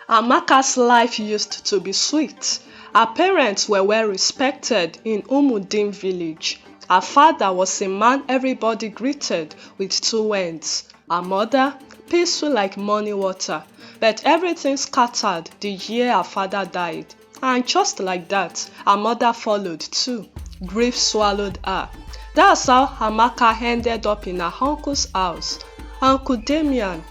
Amaka's life used to be sweet. Her parents were well respected in Umudin village. Her father was a man everybody greeted with two words. Her mother, peaceful like morning water. But everything scattered the year her father died. And just like that, her mother followed too. Grief swallowed her. That's how Amaka ended up in her uncle's house. Uncle Damian,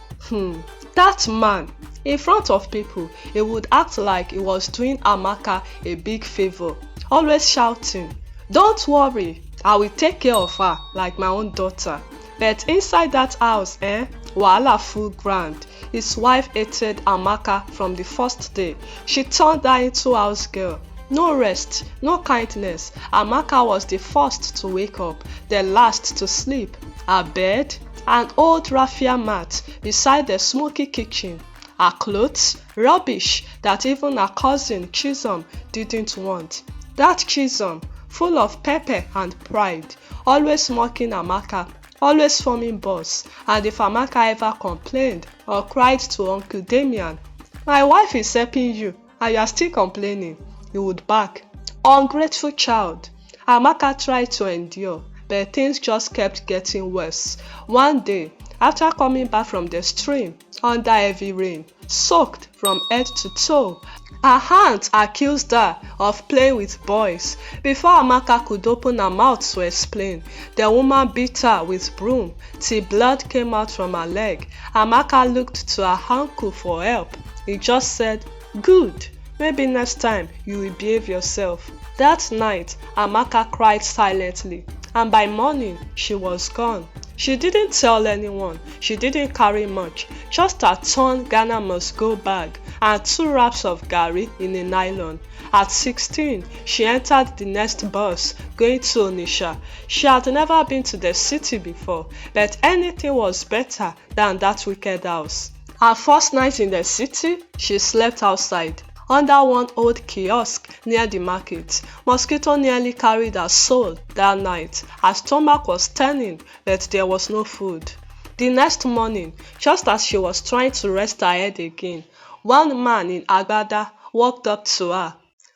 that man, in front of people, he would act like he was doing Amaka a big favor, always shouting, "Don't worry, I will take care of her like my own daughter." But inside that house, wahala full ground. His wife hated Amaka from the first day. She turned her into house girl. No rest, no kindness. Amaka was the first to wake up, the last to sleep. Her bed, an old raffia mat beside the smoky kitchen. Her clothes, rubbish that even her cousin Chisom didn't want. That Chisom, full of pepper and pride, always mocking Amaka, always forming boss, and if Amaka ever complained or cried to Uncle Damian, "My wife is helping you and you are still complaining," he would bark. Ungrateful child. Amaka tried to endure, but things just kept getting worse. One day, after coming back from the stream under heavy rain, soaked from head to toe, her aunt accused her of playing with boys. Before Amaka could open her mouth to explain, the woman beat her with broom till blood came out from her leg. Amaka looked to her uncle for help. He just said, "Good, maybe next time you will behave yourself." That night, Amaka cried silently, and by morning, she was gone. She didn't tell anyone, she didn't carry much, just a torn Ghana must-go bag and 2 wraps of garri in a nylon. At 16, she entered the next bus, going to Onitsha. She had never been to the city before, but anything was better than that wicked house. Her first night in the city, she slept outside, under one old kiosk near the market. Mosquito nearly carried her soul that night. Her stomach was turning, but there was no food. The next morning, just as she was trying to rest her head again, one man in agbada walked up to her.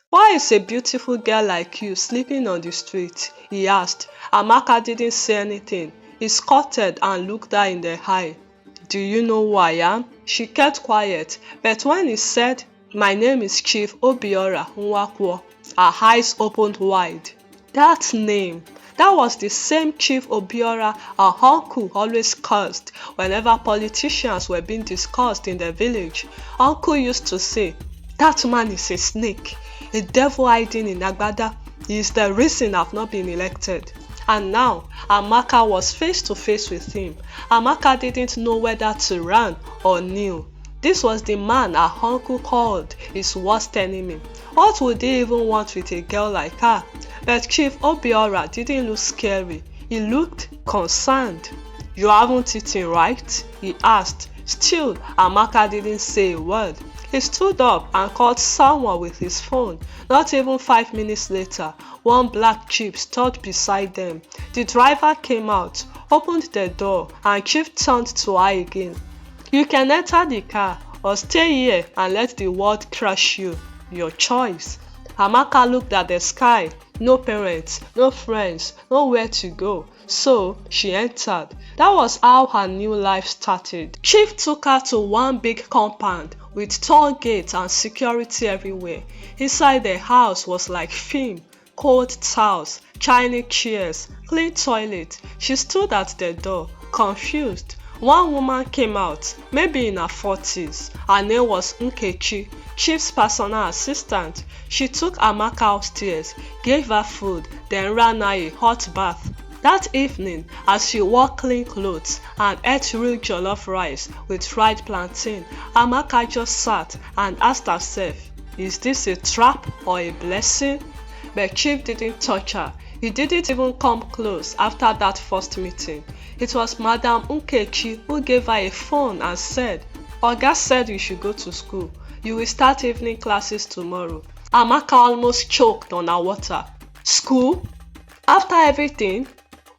"Why is a beautiful girl like you sleeping on the street?" he asked. Amaka didn't say anything. He squatted and looked her in the eye. "Do you know who I am?" She kept quiet, but when he said, "My name is Chief Obiora Nwakwo," her eyes opened wide. That name, that was the same Chief Obiora her uncle always cursed whenever politicians were being discussed in the village. Uncle used to say, "That man is a snake, a devil hiding in Agbada. He is the reason I've not been elected." And now, Amaka was face to face with him. Amaka didn't know whether to run or kneel. This was the man her uncle called his worst enemy. What would he even want with a girl like her? But Chief Obiora didn't look scary. He looked concerned. "You haven't eaten, right?" he asked. Still, Amaka didn't say a word. He stood up and called someone with his phone. Not even 5 minutes later, one black jeep stood beside them. The driver came out, opened the door, and Chief turned to her again. "You can enter the car or stay here and let the world crush you. Your choice." Amaka looked at the sky. No parents, no friends, nowhere to go. So she entered. That was how her new life started. Chief took her to one big compound with tall gates and security everywhere. Inside the house was like film. Cold towels, Chinese chairs, clean toilet. She stood at the door, confused. One woman came out, maybe in her 40s. Her name was Nkechi, Chief's personal assistant. She took Amaka upstairs, gave her food, then ran her a hot bath. That evening, as she wore clean clothes and ate real jollof rice with fried plantain, Amaka just sat and asked herself, "Is this a trap or a blessing?" But Chief didn't touch her. He didn't even come close after that first meeting. It was Madam Nkechi who gave her a phone and said, "Oga said you should go to school. You will start evening classes tomorrow." Amaka almost choked on her water. School? After everything?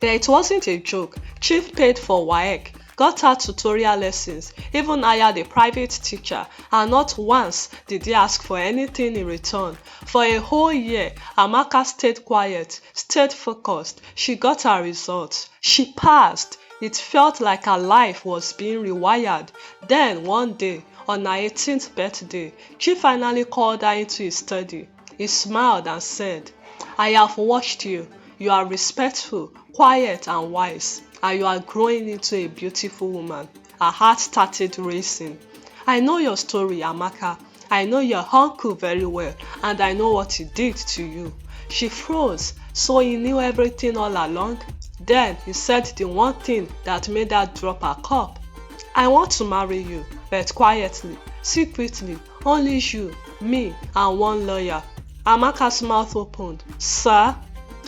But it wasn't a joke. Chief paid for WAEC, got her tutorial lessons, even hired a private teacher, and not once did he ask for anything in return. For a whole year, Amaka stayed quiet, stayed focused. She got her results. She passed. It felt like her life was being rewired. Then, one day, on her 18th birthday, Chief finally called her into his study. He smiled and said, "I have watched you. You are respectful, quiet, and wise, and you are growing into a beautiful woman." Her heart started racing. "I know your story, Amaka. I know your uncle very well, and I know what he did to you." She froze. So he knew everything all along? Then he said the one thing that made her drop her cup. "I want to marry you, but quietly, secretly, only you, me, and one lawyer." Amaka's mouth opened. "Sir,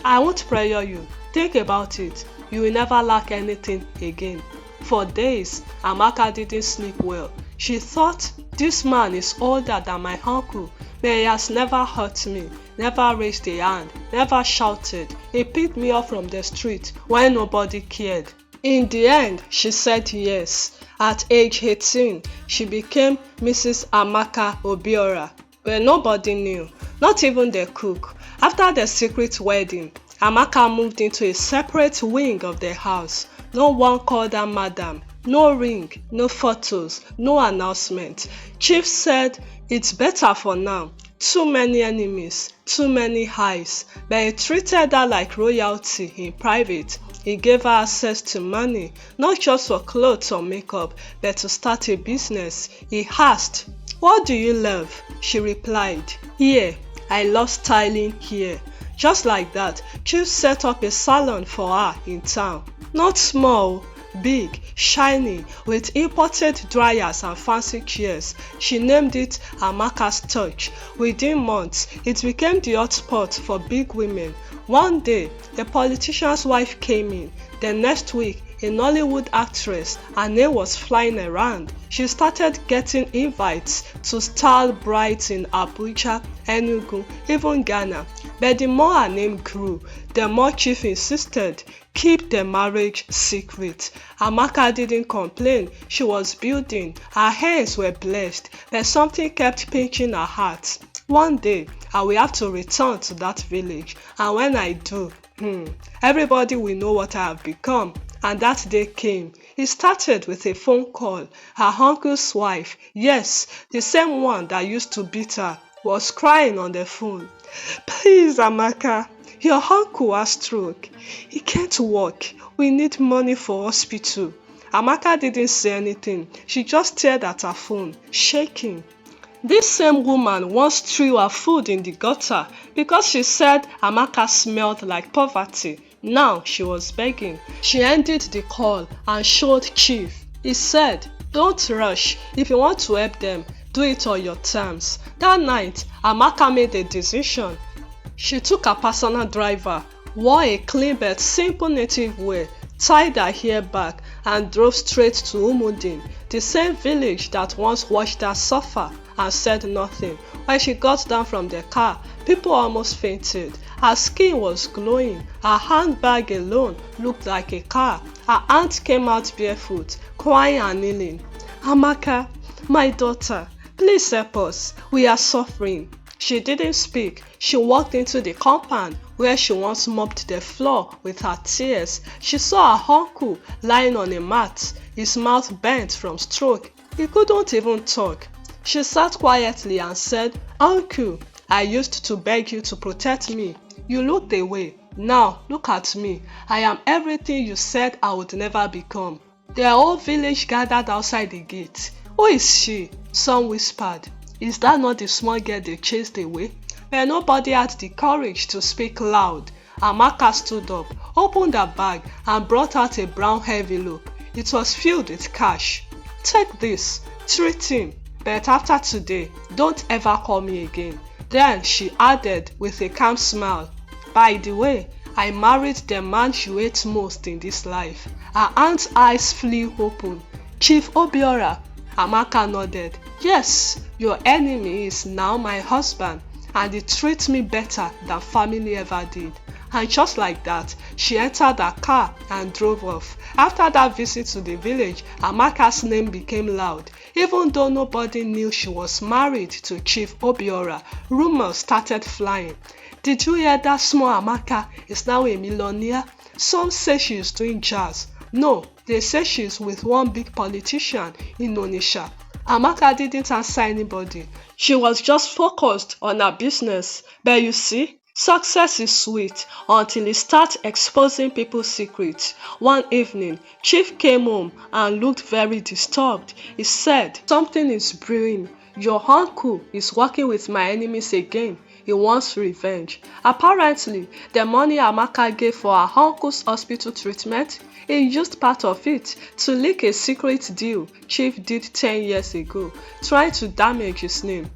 I won't pressure you. Think about it. You will never lack anything again." For days, Amaka didn't sleep well. She thought, this man is older than my uncle, but he has never hurt me, never raised a hand, never shouted. He picked me up from the street when nobody cared. In the end, she said yes. At age 18, she became Mrs. Amaka Obiora, but nobody knew, not even the cook. After the secret wedding, Amaka moved into a separate wing of the house. No one called her madam. No ring, no photos, no announcement. Chief said, "It's better for now. Too many enemies, too many highs." But he treated her like royalty in private. He gave her access to money, not just for clothes or makeup, but to start a business. He asked, "What do you love?" She replied, "Here. I love styling here." Just like that, Chief set up a salon for her in town. Not small, big, shiny, with imported dryers and fancy chairs. She named it Amaka's Touch. Within months, it became the hotspot for big women. One day, the politician's wife came in. The next week, a Nollywood actress, her name was flying around. She started getting invites to style brides in Abuja, Enugu, even Ghana. But the more her name grew, the more Chief insisted, keep the marriage secret. Amaka didn't complain. She was building. Her hands were blessed, but something kept pinching her heart. One day, I will have to return to that village, and when I do, everybody will know what I have become. And that day came. It started with a phone call. Her uncle's wife, yes, the same one that used to beat her, was crying on the phone. "Please, Amaka, your uncle has stroke. He can't walk. We need money for hospital." Amaka didn't say anything. She just stared at her phone, shaking. This same woman once threw her food in the gutter because she said Amaka smelled like poverty. Now she was begging. She ended the call and showed Chief. He said, "Don't rush. If you want to help them, do it on your terms." That night, Amaka made a decision. She took her personal driver, wore a clean but simple native wear, tied her hair back, and drove straight to Umudin, the same village that once watched her suffer and said nothing. When she got down from the car, people almost fainted. Her skin was glowing. Her handbag alone looked like a car. Her aunt came out barefoot, crying and kneeling. "Amaka, my daughter, please help us. We are suffering." She didn't speak. She walked into the compound where she once mopped the floor with her tears. She saw her uncle lying on a mat, his mouth bent from stroke. He couldn't even talk. She sat quietly and said, "Uncle, I used to beg you to protect me. You looked away. Now, look at me. I am everything you said I would never become." The whole village gathered outside the gate. "Who is she?" Some whispered. "Is that not the small girl they chased away?" But nobody had the courage to speak loud. Amaka stood up, opened her bag, and brought out a brown envelope. It was filled with cash. "Take this. Treat him. But after today, don't ever call me again." Then she added with a calm smile, "By the way, I married the man you hate most in this life." Her aunt's eyes flew open. "Chief Obiora." Amaka nodded. "Yes, your enemy is now my husband, and he treats me better than family ever did." And just like that, she entered her car and drove off. After that visit to the village, Amaka's name became loud. Even though nobody knew she was married to Chief Obiora, rumors started flying. Did you hear that small Amaka is now a millionaire? Some say she is doing jazz. No, they say she is with one big politician in Onitsha. Amaka didn't answer anybody. She was just focused on her business. But you see, success is sweet until it starts exposing people's secrets. One evening, Chief came home and looked very disturbed. He said, "Something is brewing. Your uncle is working with my enemies again. He wants revenge." Apparently, the money Amaka gave for her uncle's hospital treatment, he used part of it to leak a secret deal Chief did 10 years ago, trying to damage his name.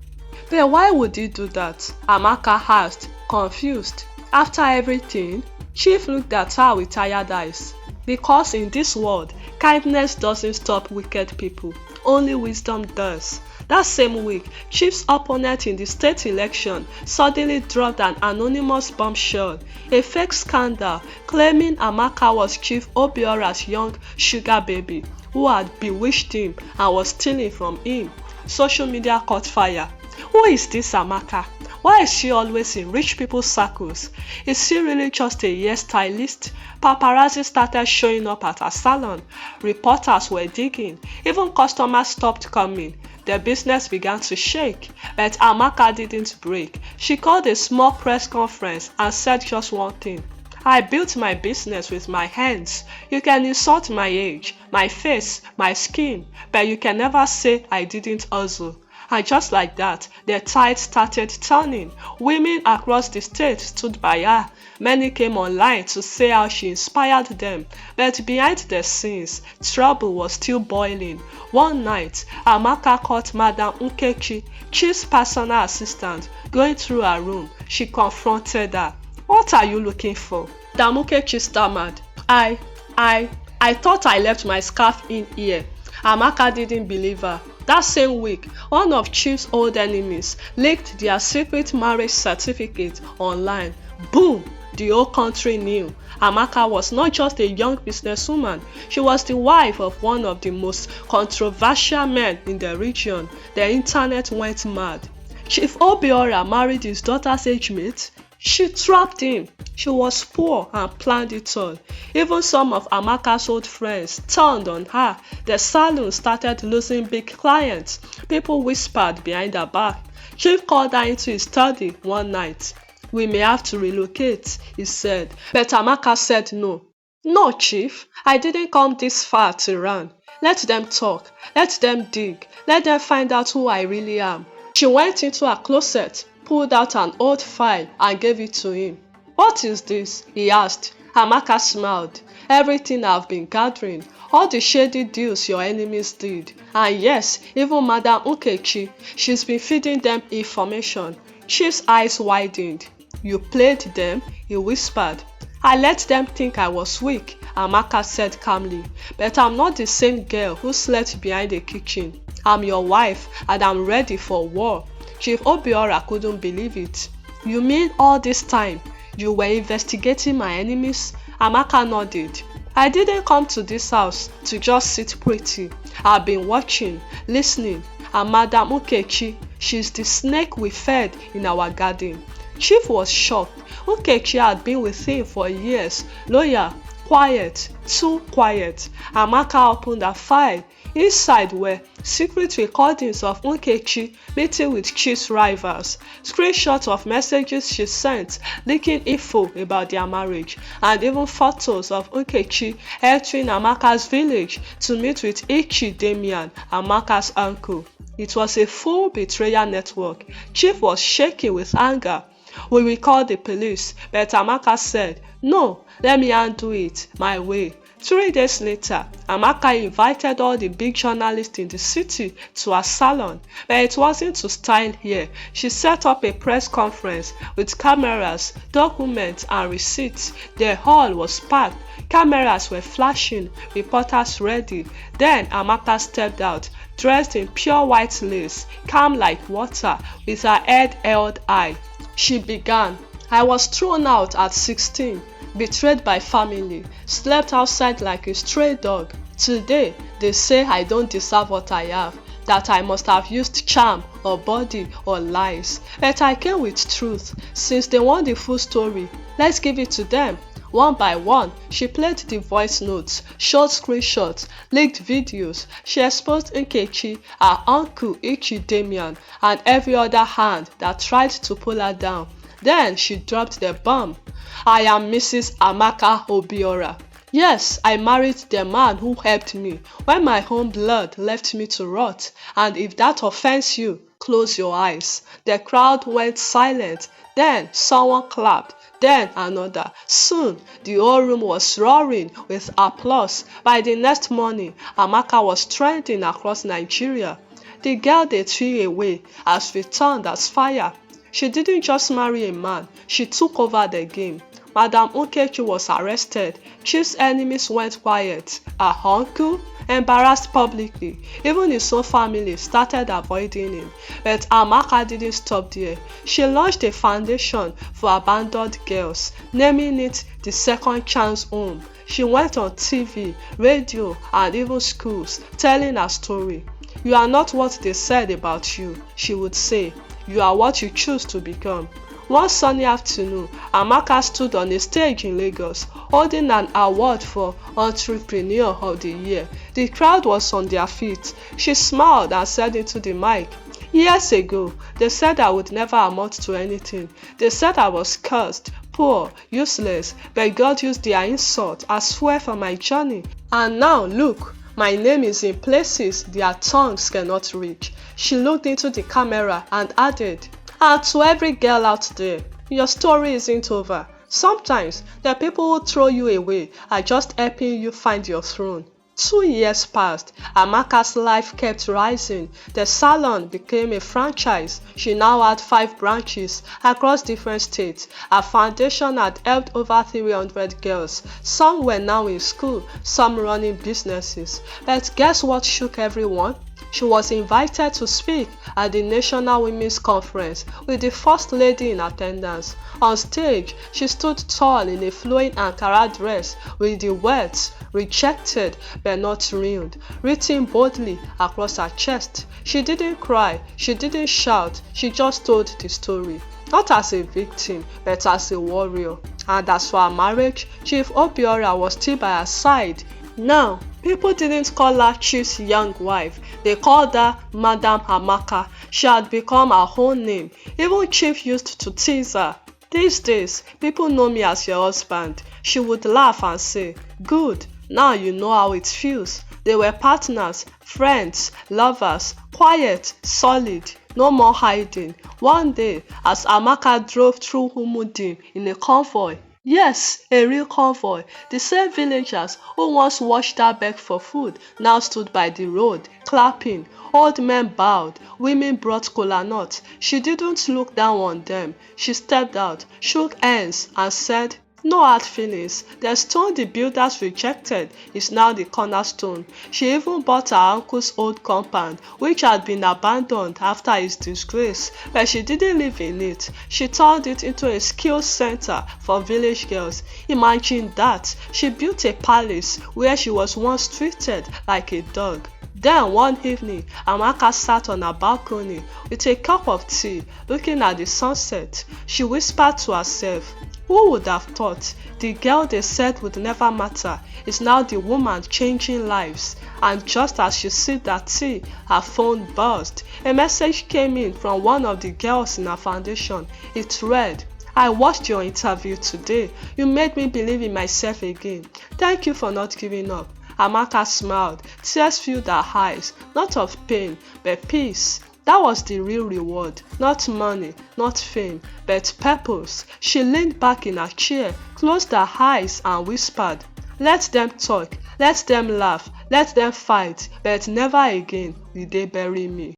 But why would he do that? Amaka asked, confused. After everything, Chief looked at her with tired eyes. Because in this world, kindness doesn't stop wicked people, only wisdom does. That same week, Chief's opponent in the state election suddenly dropped an anonymous bombshell, a fake scandal claiming Amaka was Chief Obiora's young sugar baby who had bewitched him and was stealing from him. Social media caught fire. Who is this Amaka? Why is she always in rich people's circles? Is she really just a hairstylist? Paparazzi started showing up at her salon. Reporters were digging. Even customers stopped coming. The business began to shake, but Amaka didn't break. She called a small press conference and said just one thing. "I built my business with my hands. You can insult my age, my face, my skin, but you can never say I didn't hustle." And just like that, the tide started turning. Women across the state stood by her. Many came online to say how she inspired them. But behind the scenes, trouble was still boiling. One night, Amaka caught Madam Nkechi, Chief's personal assistant, going through her room. She confronted her. "What are you looking for?" Madam Nkechi stammered. I thought I left my scarf in here." Amaka didn't believe her. That same week, one of Chief's old enemies leaked their secret marriage certificate online. Boom! The whole country knew. Amaka was not just a young businesswoman, she was the wife of one of the most controversial men in the region. The internet went mad. Chief Obiora married his daughter's age mate. She trapped him. She was poor and planned it all. Even some of Amaka's old friends turned on her. The salon started losing big clients. People whispered behind her back. Chief called her into his study one night. "We may have to relocate," he said. But Amaka said no. "No, Chief, I didn't come this far to run. Let them talk. Let them dig. Let them find out who I really am." She went into her closet, pulled out an old file and gave it to him. "What is this?" he asked. Amaka smiled. "Everything I've been gathering, all the shady deals your enemies did. And yes, even Madam Nkechi, she's been feeding them information." Chief's eyes widened. "You played them?" he whispered. "I let them think I was weak," Amaka said calmly. "But I'm not the same girl who slept behind the kitchen. I'm your wife and I'm ready for war." Chief Obiora couldn't believe it. "You mean all this time you were investigating my enemies?" Amaka nodded. "I didn't come to this house to just sit pretty. I've been watching, listening, and Madam Nkechi, she's the snake we fed in our garden." Chief was shocked. Nkechi had been with him for years, loyal, quiet, too quiet. Amaka opened a file. Inside were secret recordings of Nkechi meeting with Chief's rivals, screenshots of messages she sent leaking info about their marriage, and even photos of Nkechi entering Amaka's village to meet with Ichi Damian, Amaka's uncle. It was a full betrayal network. Chief was shaking with anger. "We will call the police," but Amaka said, "No, let me handle it my way." 3 days later, Amaka invited all the big journalists in the city to her salon, but it wasn't to style here. She set up a press conference with cameras, documents, and receipts. The hall was packed. Cameras were flashing, reporters ready. Then Amaka stepped out, dressed in pure white lace, calm like water, with her head held high. She began. I was thrown out at 16, betrayed by family, slept outside like a stray dog. Today, they say I don't deserve what I have, that I must have used charm or body or lies. But I came with truth. Since they want the full story, let's give it to them. One by one, she played the voice notes, short screenshots, leaked videos. She exposed Nkechi, her uncle Ichi Damian, and every other hand that tried to pull her down. Then she dropped the bomb. I am Mrs. Amaka Obiora. Yes, I married the man who helped me when my own blood left me to rot. And if that offends you, close your eyes. The crowd went silent. Then someone clapped. Then another. Soon, the whole room was roaring with applause. By the next morning, Amaka was trending across Nigeria. The girl they threw away has returned as fire. She didn't just marry a man, she took over the game. Madam Nkechi was arrested. Chief's enemies went quiet. Her uncle, embarrassed publicly. Even his own family started avoiding him. But Amaka didn't stop there. She launched a foundation for abandoned girls, naming it the Second Chance Home. She went on TV, radio, and even schools, telling her story. You are not what they said about you, she would say. You are what you choose to become. One sunny afternoon, Amaka stood on a stage in Lagos, holding an award for Entrepreneur of the Year. The crowd was on their feet. She smiled and said into the mic, "Years ago, they said I would never amount to anything. They said I was cursed, poor, useless, but God used their insult as fuel for my journey. And now, look, my name is in places their tongues cannot reach." She looked into the camera and added, "And to every girl out there, your story isn't over. Sometimes the people who throw you away are just helping you find your throne." 2 years passed. Amaka's life kept rising. The salon became a franchise. She now had 5 branches across different states. Her foundation had helped over 300 girls. Some were now in school, some running businesses. But guess what shook everyone? She was invited to speak at the National Women's Conference with the First Lady in attendance. On stage, she stood tall in a flowing Ankara dress with the words "rejected but not ruined" written boldly across her chest. She didn't cry, she didn't shout, she just told the story. Not as a victim, but as a warrior. And as for her marriage, Chief Obiora was still by her side. Now, people didn't call her Chief's young wife. They called her Madam Amaka. She had become her own name. Even Chief used to tease her. "These days, people know me as your husband." She would laugh and say, "Good, now you know how it feels." They were partners, friends, lovers, quiet, solid, no more hiding. One day, as Amaka drove through Umudim in a convoy, yes, a real convoy, the same villagers who once watched her beg for food now stood by the road, clapping. Old men bowed, women brought kola nuts. She didn't look down on them. She stepped out, shook hands, and said, "No hard feelings. The stone the builders rejected is now the cornerstone." She even bought her uncle's old compound, which had been abandoned after his disgrace, but she didn't live in it. She turned it into a skills center for village girls. Imagine that. She built a palace where she was once treated like a dog. Then one evening, Amaka sat on her balcony with a cup of tea, looking at the sunset. She whispered to herself, "Who would have thought the girl they said would never matter is now the woman changing lives?" And just as she sipped that tea, her phone buzzed. A message came in from one of the girls in her foundation. It read, "I watched your interview today. You made me believe in myself again. Thank you for not giving up." Amaka smiled. Tears filled her eyes, not of pain, but peace. That was the real reward. Not money, not fame, but purpose. She leaned back in her chair, closed her eyes, and whispered, "Let them talk, let them laugh, let them fight, but never again will they bury me."